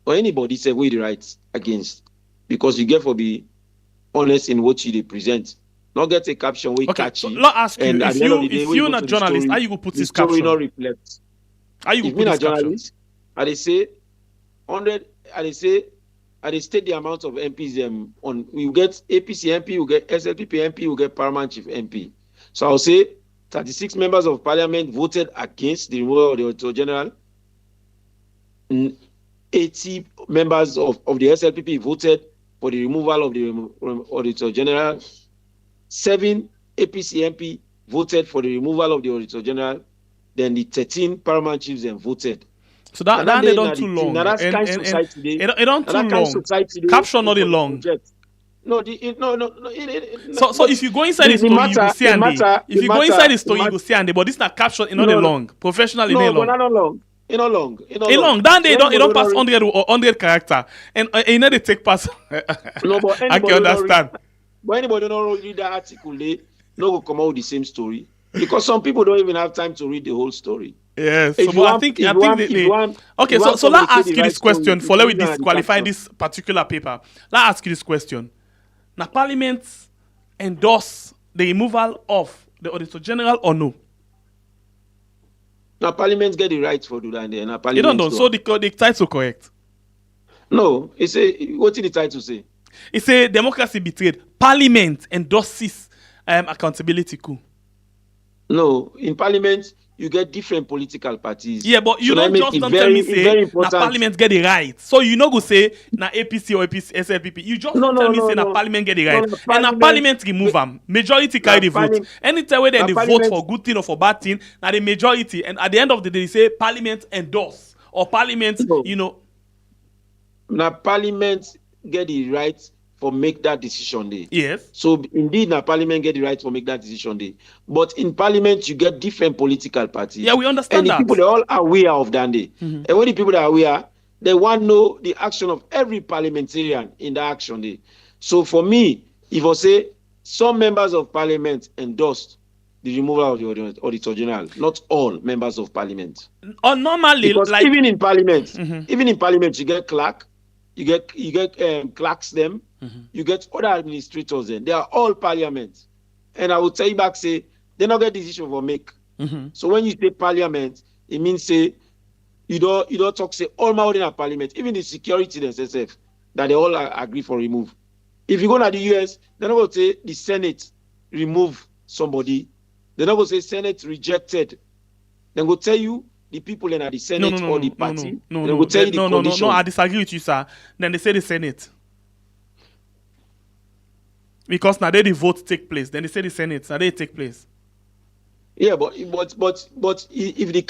Or anybody say we the rights against. Because you get for be honest in what you present. Not get a caption we catchy. So let ask you, if you're not a journalist, how you go put this caption? Not reflect. How you go put this caption? I they say 100 I they state the amount of MPs on we get APC MP, we get SLPP MP, we get Paramount Chief MP. So I'll say 36 members of Parliament voted against the removal of the Auditor General. 80 members of the SLPP voted for the removal of the Auditor General. 7 APC MP voted for the removal of the Auditor General. Then the 13 Paramount Chiefs voted. So that they don't too long. It don't too long. Caption not long. No. So if you go inside the story, you will see and if you go inside the story, you will see and but this not caption, it's not long. Professional, it's not long. No, not long. It's not long. It's long. Then they don't pass 100 character, and you know they take pass. No, but I can understand. But anybody don't read that article, they no go come out with the same story because some people don't even have time to read the whole story. Yes, so I think they okay. So let's ask you this question for let me disqualify this particular paper. Let's ask you this question: now, Parliament endorse the removal of the Auditor General or no? Now, Parliament get the right for do that. Then, you don't know. So the title correct? No, it's a what did the title say? It's a democracy betrayed. Parliament endorses accountability coup. No, in Parliament, you get different political parties. Yeah, but you So that don't make just it don't very, tell me it's say very na important. Parliament get the right. So you no go say na APC or APC SLPP. You just don't tell me say na Parliament get the right. And na Parliament remove am. Majority carry the vote. Anytime where they vote for good thing or for bad thing, na the majority. And at the end of the day, they say Parliament endorse or Parliament, you know. Now Parliament get the right for make that decision day. Yes. So indeed, now Parliament get the right for make that decision day. But in Parliament, you get different political parties. Yeah, we understand and the that. people, they're all aware of that day. And when the people that are aware, they want to know the action of every parliamentarian in the action day. So for me, if I say some members of Parliament endorsed the removal of the Auditor General, not all members of Parliament. Normally, because like even in Parliament, you get clerk, you get clerks them, you get other administrators then. They are all Parliament. And I will tell you back, say, they not get decision for make. So when you say Parliament, it means say you don't talk say all my in Parliament, even the security themselves, that they all agree for remove. If you go to the US, they're not going to say the Senate remove somebody. They're not going to say Senate rejected. Then go tell you the people in the Senate or the party. No, tell you the condition. I disagree with you, sir. Then they say the Senate. Because now they the vote take place. Then they say the Senate. Now they take place. Yeah, but if the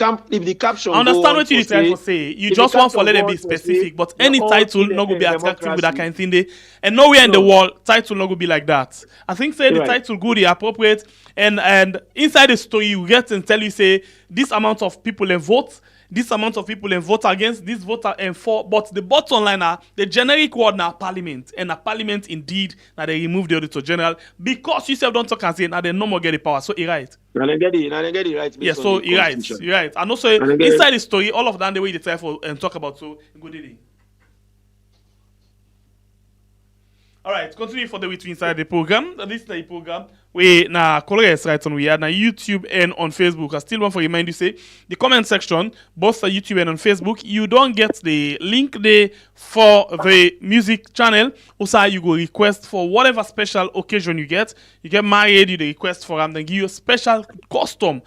caption. I understand what you're trying to say. You just want for let it be specific, but any title not going to be attractive with that kind of thing. There, and nowhere in the world title not going to be like that. I think say the title good, the appropriate, and inside the story you get and tell you say this amount of people in vote. This amount of people and vote against, this voter and for, but the bottom line are the generic word now Parliament, and a Parliament indeed now they remove the Auditor General because you self don't talk and say now they no more get the power. So he right. Now they get it right. Yeah, so he right. And also inside the story, all of that the way they try for and talk about. So good day. All right, continue for the way to inside the program. This is the program. We na KOL RES right on we are na YouTube and on Facebook. I still want to remind you say the comment section, both on YouTube and on Facebook, you don't get the link there for the music channel. Also, you go request for whatever special occasion you get. You get married, you the request for them, then give you a special custom,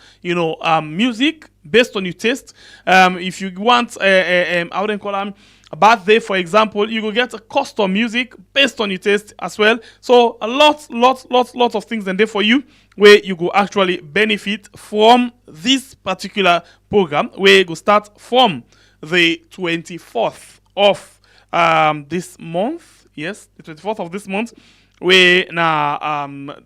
music based on your taste. If you want, I wouldn't call them. A birthday, for example, you will get a custom music based on your taste as well. So a lot of things in there for you where you go actually benefit from this particular program where you go start from the 24th of this month. Yes, the 24th of this month. Where now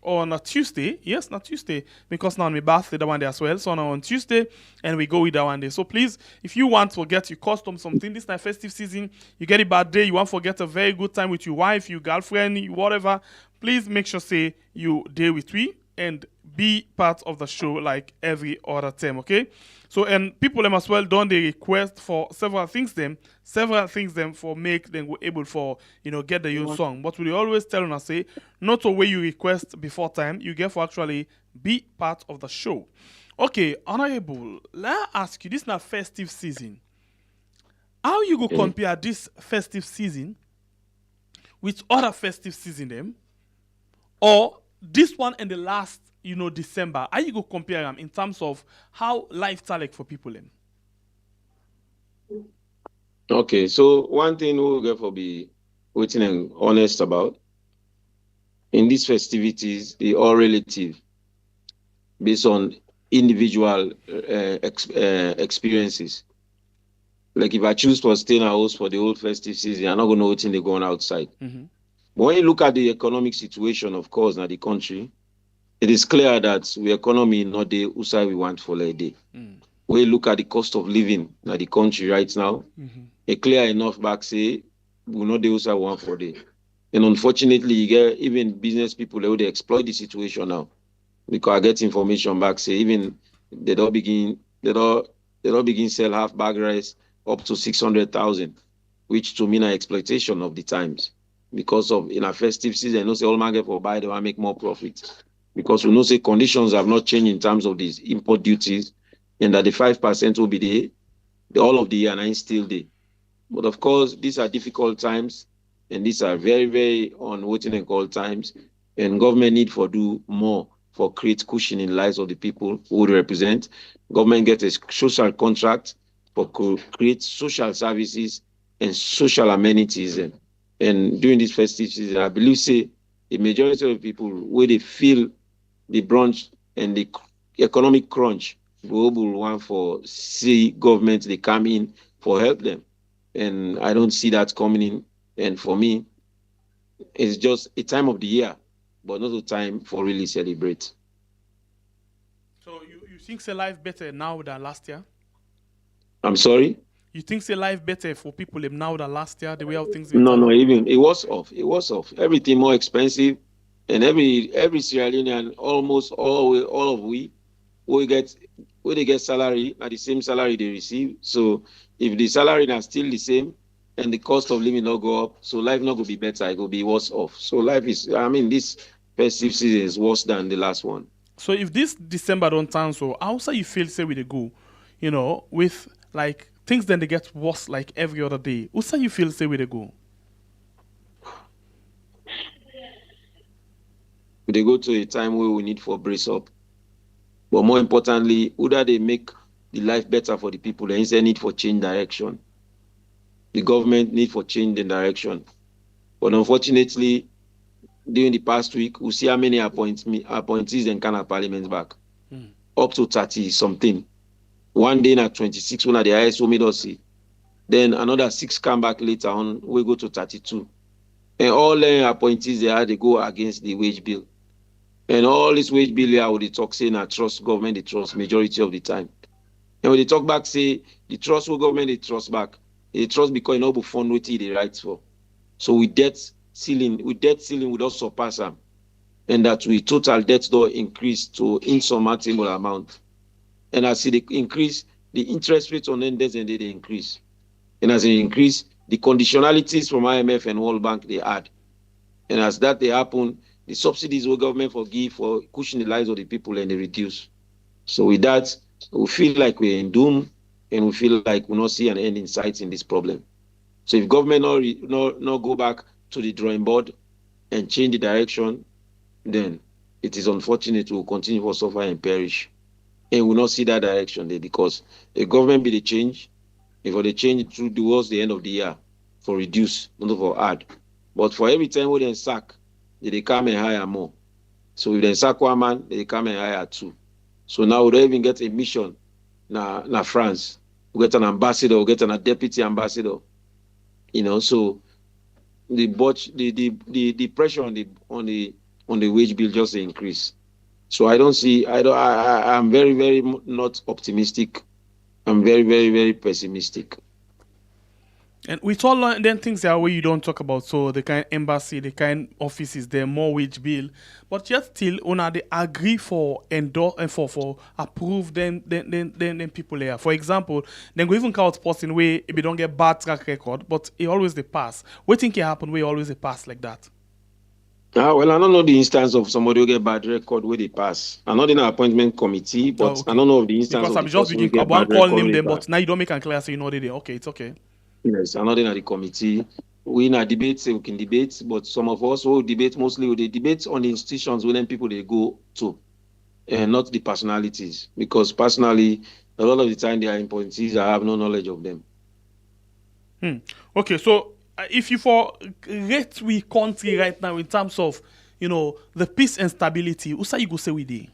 on a Tuesday, yes, not Tuesday, because now on my birthday, that one day as well. So now on Tuesday, and we go with that one day. So please, if you want to get your custom something, this night festive season, you get a bad day, you want to get a very good time with your wife, your girlfriend, whatever, please make sure say you deal with me and be part of the show like every other time, okay? So, and people them as well don't they request for several things them for make them able for, get the own song. But we always tell them, say, not a way you request before time, you get for actually be part of the show. Okay, Honorable, let me ask you, this is not festive season. How you go compare this festive season with other festive season them? Or this one and the last, December, how you go compare them in terms of how life like for people them? Okay, so one thing we'll get for be waiting and honest about in these festivities, they all relative based on individual experiences. Like if I choose to stay in a house for the whole festive season, I'm not going to know what's in the going outside. But when you look at the economic situation, of course, in the country, it is clear that the economy not the outside we want for a day. When you look at the cost of living in the country right now, it clear enough back say we not the outside one for day. And unfortunately, you get even business people they exploit the situation now. Because I get information back say even they don't begin sell half bag rice up to 600,000, which to me is exploitation of the times. Because of in a festive season, no say all market for buy, they want to make more profit. Because we know say conditions have not changed in terms of these import duties, and that the 5% will be the all of the year and still there. But of course, these are difficult times, and these are very, very unwaiting and cold times, and government need for do more for create cushion in the lives of the people who would represent. Government get a social contract for create social services and social amenities. And during this festive season, I believe say the majority of people where they feel the brunch and the economic crunch global one for see government they come in for help them. And I don't see that coming in. And for me, it's just a time of the year, but not a time for really celebrate. So you think say life better now than last year? I'm sorry? You think say life better for people now than last year, the way how things been No, turn out? even it was off. It was off. Everything more expensive, and every Sierra Leonean almost all of we get when they get salary at the same salary they receive. So if the salary is still the same and the cost of living not go up, so life not gonna be better. It will be worse off. So life is. I mean, this festive season is worse than the last one. So if this December don't turn so, how say you feel say with the go, with like things then they get worse like every other day. How say you feel say with the go? They go to a time where we need for brace up. But more importantly, whether they make the life better for the people, there is a need for change direction. The government need for change in direction. But unfortunately, during the past week, we see how many appointees and can of parliament back. Up to 30 something. One day at 26, one of the ISO made us see. Then another 6 come back later on, we go to 32. And all the appointees they go against the wage bill. And all this wage bill here, with the talk saying I trust government, they trust majority of the time. And when they talk back, say the trust with government, they trust back. They trust because you know the fund what they right for. So with debt ceiling, we don't surpass them. And that we total debt door increase to insurmountable amount. And as they increase, the interest rates on them and they increase. And as they increase, the conditionalities from IMF and World Bank they add. And as that they happen, the subsidies the government forgive for cushioning the lives of the people and they reduce. So with that, we feel like we're in doom and we feel like we not see an end in sight in this problem. So if government not go back to the drawing board and change the direction, then it is unfortunate we will continue to suffer and perish. And we will not see that direction there because the government be the change, if they change through towards the end of the year for reduce, not for add. But for every time we then sack, they come and hire more. So if they sack one man, they come and hire 2. So now we don't even get a mission na France. We get an ambassador, we get a deputy ambassador. So the pressure on the wage bill just increase. So I'm very, very not optimistic. I'm very, very, very pessimistic. And with all then things that way you don't talk about, so the kind embassy, the kind offices, the more wage bill, but yet still they agree for endorse and for approve then people there. For example, then go even count person where if you don't get bad track record, but it always they pass. What think it happen where always they pass like that? Well, I don't know the instance of somebody who get bad record where they pass. I'm not in an appointment committee, but okay. I don't know of the instance because of I'm just beginning. I want call name them, but now you don't make a clear, so you know they. Okay, it's okay. Yes, I'm not in the committee. We in a debate, we can debate, but some of us will debate mostly with the debate on the institutions when people they go to, and not the personalities. Because personally, a lot of the time they are appointees, I have no knowledge of them. Okay, so if you for rate we country right now in terms of the peace and stability, who say you go say we dey?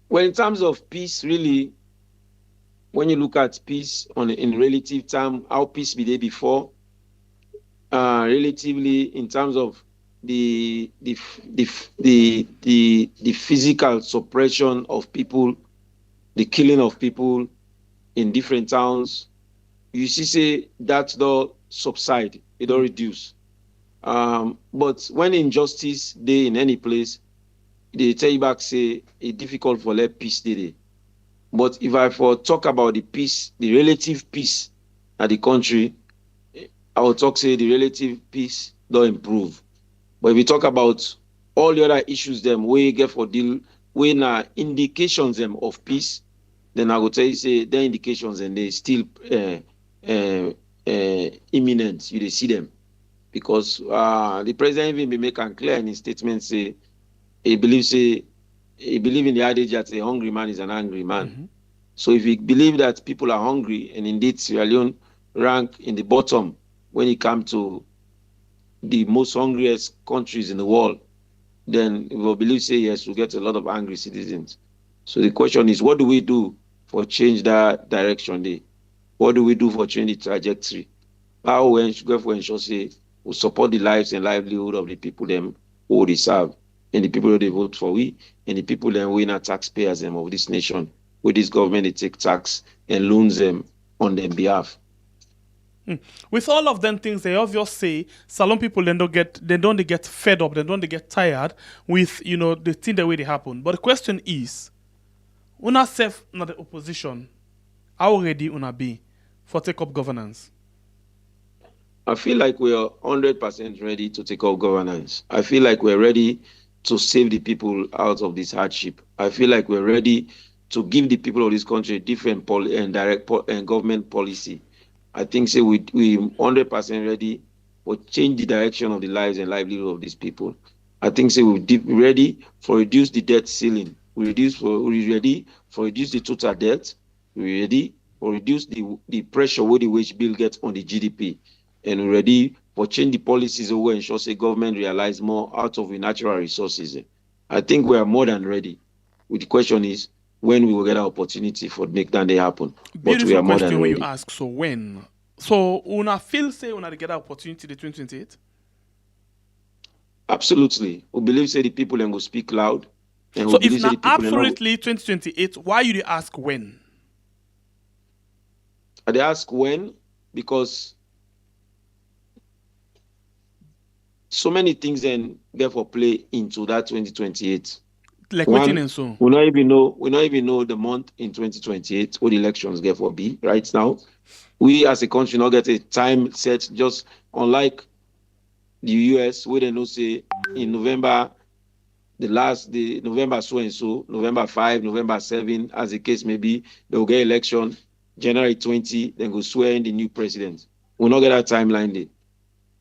Well, in terms of peace, really, when you look at peace in relative term, how peace be there before, relatively in terms of the physical suppression of people, the killing of people in different towns, you say that don't subside, it don't reduce. But when injustice day in any place, they tell you back say it's difficult for let peace day. But if I talk about the peace, the relative peace at the country, I will talk say the relative peace don't improve. But if we talk about all the other issues them we get for deal, when indications them of peace, then I will tell you say the indications and they still imminent. You see them because the president even be making clear in his statement say he believes in the adage that a hungry man is an angry man. So if you believe that people are hungry, and indeed Sierra Leone rank in the bottom when it comes to the most hungriest countries in the world, then we will believe say yes, we'll get a lot of angry citizens. So the question is, what do we do for change that direction there? What do we do for change the trajectory? How we ensure say we support the lives and livelihood of the people them who they serve, and the people who they vote for we, and the people them who are taxpayers them of this nation, with this government they take tax and loans them on their behalf. With all of them things, they obviously say Salon people they don't get fed up, they don't get tired with the thing the way they happen. But the question is, una self not the opposition, how ready una be for take up governance? I feel like we are 100% ready to take up governance. I feel like we're ready to save the people out of this hardship. I feel like we're ready to give the people of this country different government policy. I think say we 100% ready for change the direction of the lives and livelihood of these people. I think say we're ready for reduce the debt ceiling. We're ready for reduce the total debt. We're ready for reduce the pressure where the wage bill gets on the GDP. And we're ready for change the policies where ensure say government realize more out of the natural resources. I think we are more than ready. The question is when we will get an opportunity for make that they happen. But we are more than ready. When you ask, so when? So una feel say una get an opportunity the 2028? Absolutely. We believe say the people then go speak loud. And so if not absolutely 2028, why you ask when? They ask when because so many things then therefore play into that 2028. Like waiting and so. We not even know the month in 2028 what the elections therefore be right now. We as a country not get a time set, just unlike the US, where they know say in November, November so and so, November 5, November 7, as the case may be, they'll get election, January 20, then go swear in the new president. We'll not get that timeline there.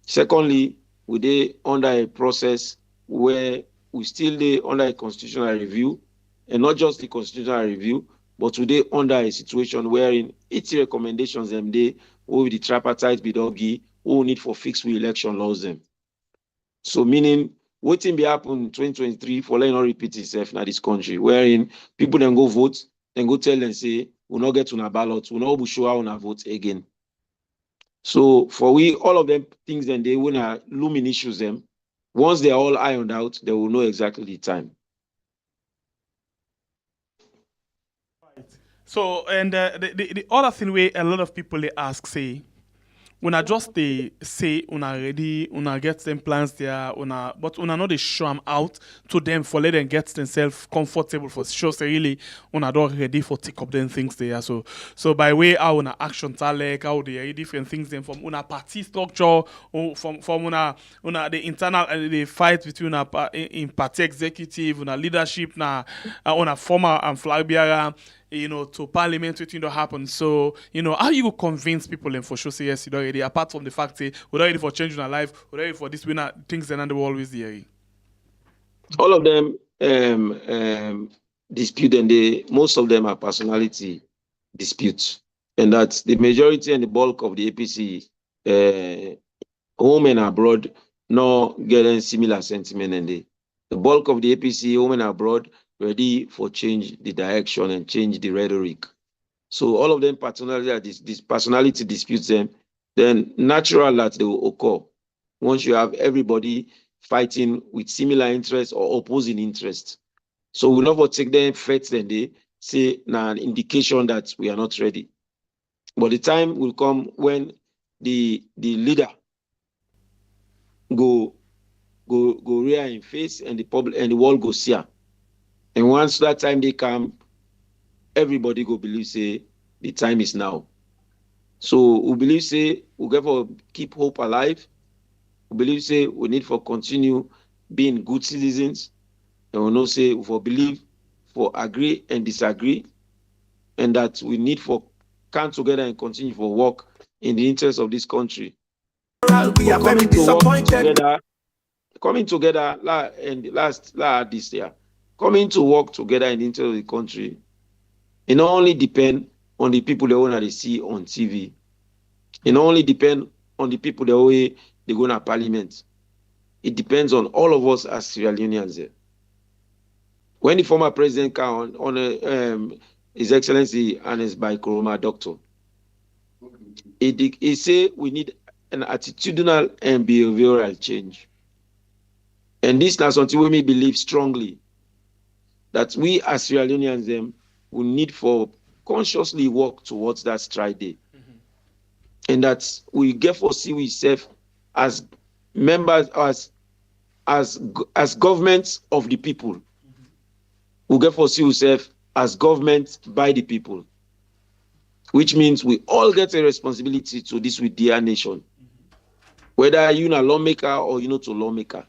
Secondly, we they under a process where we still they under a constitutional review, and not just the constitutional review, but today under a situation wherein 80 recommendations them they will the tripartite bidoggy who need for fixed re-election laws them. So meaning waiting be happen in 2023 for letting not repeat itself in this country, wherein people then go vote, then go tell and say, we'll not get on a ballot, we'll not be sure how to vote again. So for we, all of them things then they wanna looming issues them. Once they're all ironed out, they will know exactly the time. So, and the other thing where a lot of people they ask, say, when I just they say una ready, una get them plans there, but una not they show them out to them for let them get themselves comfortable for sure. Say really, una not ready for take up them things there. So by way how una action like how they different things then from una party structure or from una the internal the fight between in party executive, una leadership una former and flag bearer. To Parliament, waiting to happen. So, how you convince people and for sure say yes, you already, apart from the fact say, we're ready for changing our life, we're ready for this winner, things that they always there. All of them dispute, and most of them are personality disputes. And that's the majority and the bulk of the APC home and abroad not getting similar sentiment, and the bulk of the APC home and abroad ready for change the direction and change the rhetoric. So all of them this personality disputes them, then natural that they will occur once you have everybody fighting with similar interests or opposing interests. So we'll never take them facts and they say an indication that we are not ready. But the time will come when the leader go rear in face and the public and the world go see her. And once that time they come, everybody go believe say the time is now. So we believe say we got to keep hope alive. We believe say we need for continue being good citizens, and we know say we believe for agree and disagree, and that we need for come together and continue for work in the interest of this country. We are very disappointed. Coming together and this year, coming to work together in the interest of the country, it not only depend on the people they see on TV. It not only depend on the people they go to Parliament. It depends on all of us as Sierra Leoneans. When the former president came on His Excellency Ernest Bai Koroma, doctor, he said we need an attitudinal and behavioral change. And this is something we may believe strongly, that we as Sierra Leoneans will need for consciously work towards that stride day. And that we get for see ourselves as members, as governments of the people. We get for see ourselves as government by the people. Which means we all get a responsibility to this with dear nation. Whether you're a lawmaker or you're not a lawmaker.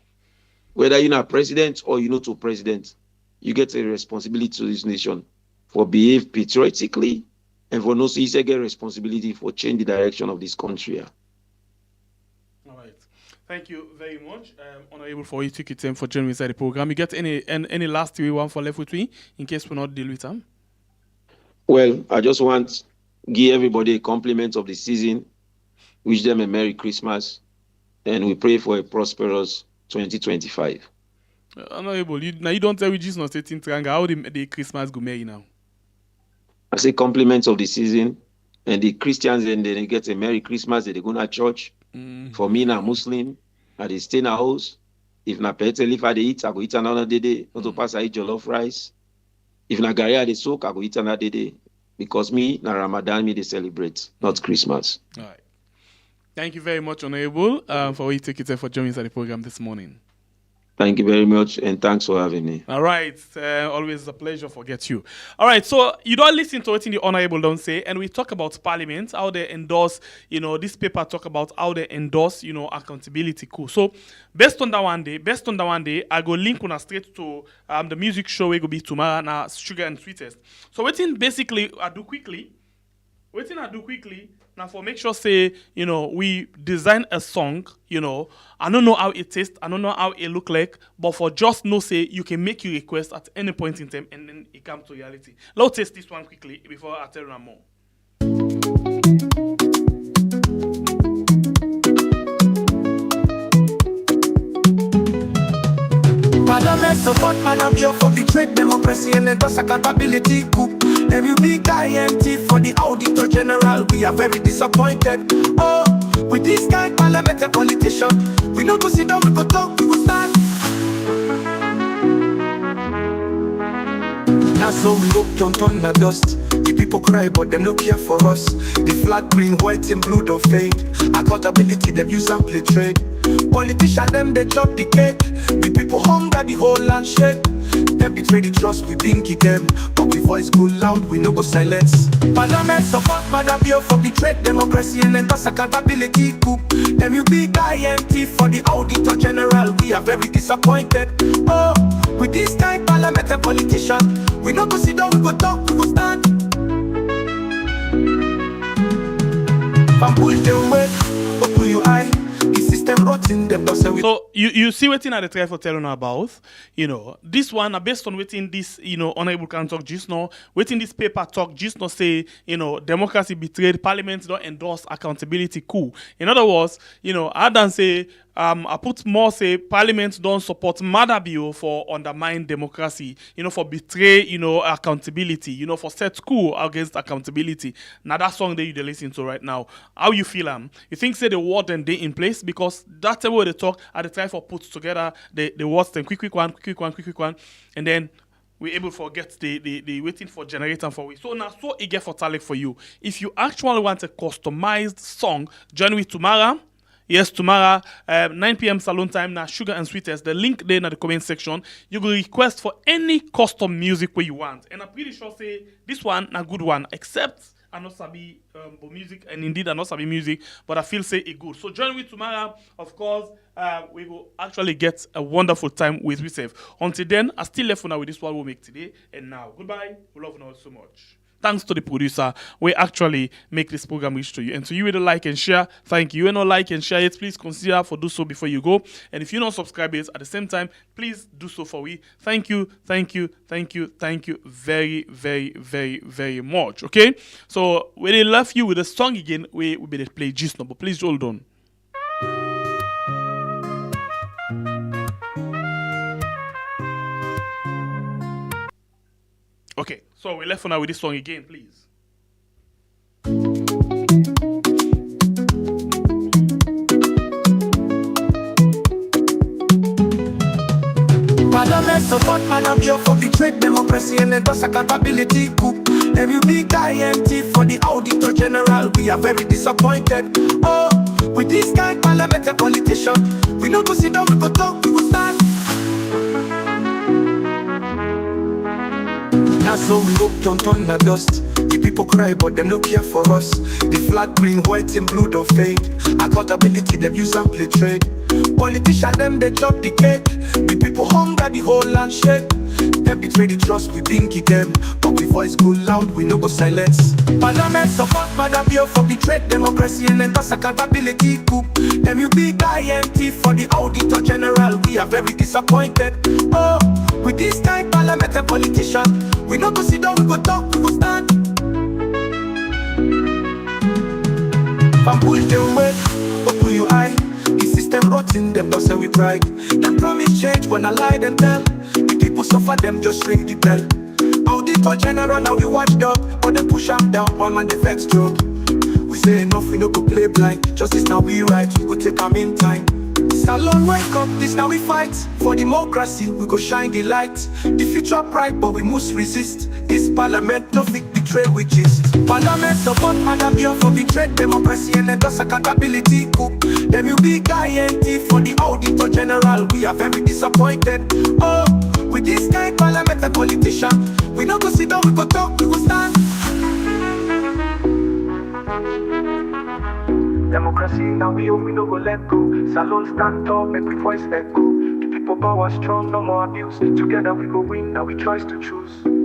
Whether you're a president or you're not a president. You get a responsibility to this nation for behave patriotically and for no see get responsibility for change the direction of this country. All right. Thank you very much. Honorable for you took your time for joining inside the program. You get any last three one for left with me in case we not deal with them? Well, I just want give everybody a compliment of the season, wish them a Merry Christmas, and we pray for a prosperous 2025. Honorable, you don't tell me Jesus not stating triangle. How the Christmas go merry now? I say compliments of the season, and the Christians and they get a Merry Christmas, they go to church. For me, na Muslim, I they stay in a house. If na pet, if I eat, I go eat another day. Not to pass, I eat jollof rice. If na gari I dey soak, I go eat another day. Because me, na Ramadan, me they celebrate, not Christmas. All right. Thank you very much, Honorable, for you taking time for joining us at the program this morning. Thank you very much, and thanks for having me. All right. Always a pleasure to get you. All right. So you don't listen to what the Honorable don't say, and we talk about Parliament, how they endorse, this paper talk about how they endorse, accountability. Cool. So based on that one day, I go link on straight to the music show we go be tomorrow now, Sugar and Sweetest. So basically I do quickly. Now for make sure say, we design a song, I don't know how it tastes, I don't know how it look like, but for just know say you can make your request at any point in time and then it comes to reality. Let's taste this one quickly before I tell you more. Parliament support manager for betrayed democracy and endorse accountability coup. MUBINT for the Auditor General, we are very disappointed. Oh, with this kind parliamentary politician, we no go sit down, we go talk, we go stand. Now so we look on the dust. The people cry, but them no care for us. The flag green, white and blue don't fade. Accountability, them use and play trade. Politicians, them they chop the cake. The people hunger, the whole land shake. Them betray the trust, we binky them. But we voice go loud, we no go silence. Parliament support Madam Bio for betrayed democracy and endorse accountability coup. MUBINT for the Auditor General, we are very disappointed. Oh, with this kind parliamentary politician, we no go sit down, we go talk, we go stand. Pull them way, open your eye. The system rotten them, don't say we. So you see what I try for telling about, this one based on waiting this, Honorable can talk just now, waiting this paper talk just now say, democracy betrayed, Parliament don't endorse accountability coup. In other words, I don't say I put more say Parliament don't support Madabio for undermine democracy, for betray, accountability, for set coup against accountability. Now that song that you listen to right now, how you feel you think say the word and day in place because that's the way they talk at the try for put together the words then quick one, and then we're able to get the waiting for generator for we. So now so eager for talent for you. If you actually want a customized song, join with tomorrow. Yes, tomorrow, 9 p.m. salon time, now Sugar and Sweetest. The link there in the comment section. You will request for any custom music where you want. And I'm pretty sure say this one a good one, except I not sabi music, and indeed I not sabi music, but I feel say it good. So join me tomorrow, of course. We will actually get a wonderful time with yourself. Until then, I still left for now with this one we'll make today. And now, goodbye. We love you all so much. thanks to the producer, we actually make this program reach to you. And to you with a like and share, thank you. You know, like and share it, please consider for do so before you go. And if you don't subscribe it at the same time, please do so for we. Thank you very much. Okay, so when they love you with a song again, we better play gist number. Please hold on. Okay, so we left for now with this song again, please. Parliament support man here for the trade democracy and endorse accountability coup. Them you big INT for the auditor general. We are very disappointed. Oh, with this kind parliamentary politician, we no go sit down, we go talk, we go stand. Now so we hope don't turn the dust. The people cry but them no care for us. The flag green, white and blue don't fade. Accountability them use and play trade. Politicians them they chop the cake. The people hunger the whole land shake. Them betray the trust we pinky them. But we voice go loud, we no go silence. Parliament support madam here for the trade democracy and endorse accountability coup. Them you big INT for the auditor general. We are very disappointed. Oh, with this kind parliamentary politician, we no go sit down, we go talk, we go stand. From push them way, open your eye. The system rotten, them don't say we cry. Them promise change when I lie them tell. The people suffer, them just ring the bell. Auditor general now we watch dog, but they push them down, one man the vex joke. We say enough, we no go play blind. Justice now we right, we go take them in time. Salon wake up, this now we fight. For democracy, we go shine the light. The future bright, but we must resist. This parliament no fit betray witches. Parliament support madam here for betray democracy and endorse accountability coup. Them you big INT for the auditor general. We are very disappointed. Oh, with this kind parliamentary politician, we no go sit down, we go talk, we go stand. Democracy now we hope we no go let go. Salon stand tall, make we voice echo. The people power strong, no more abuse. Together we go win, now we choice to choose.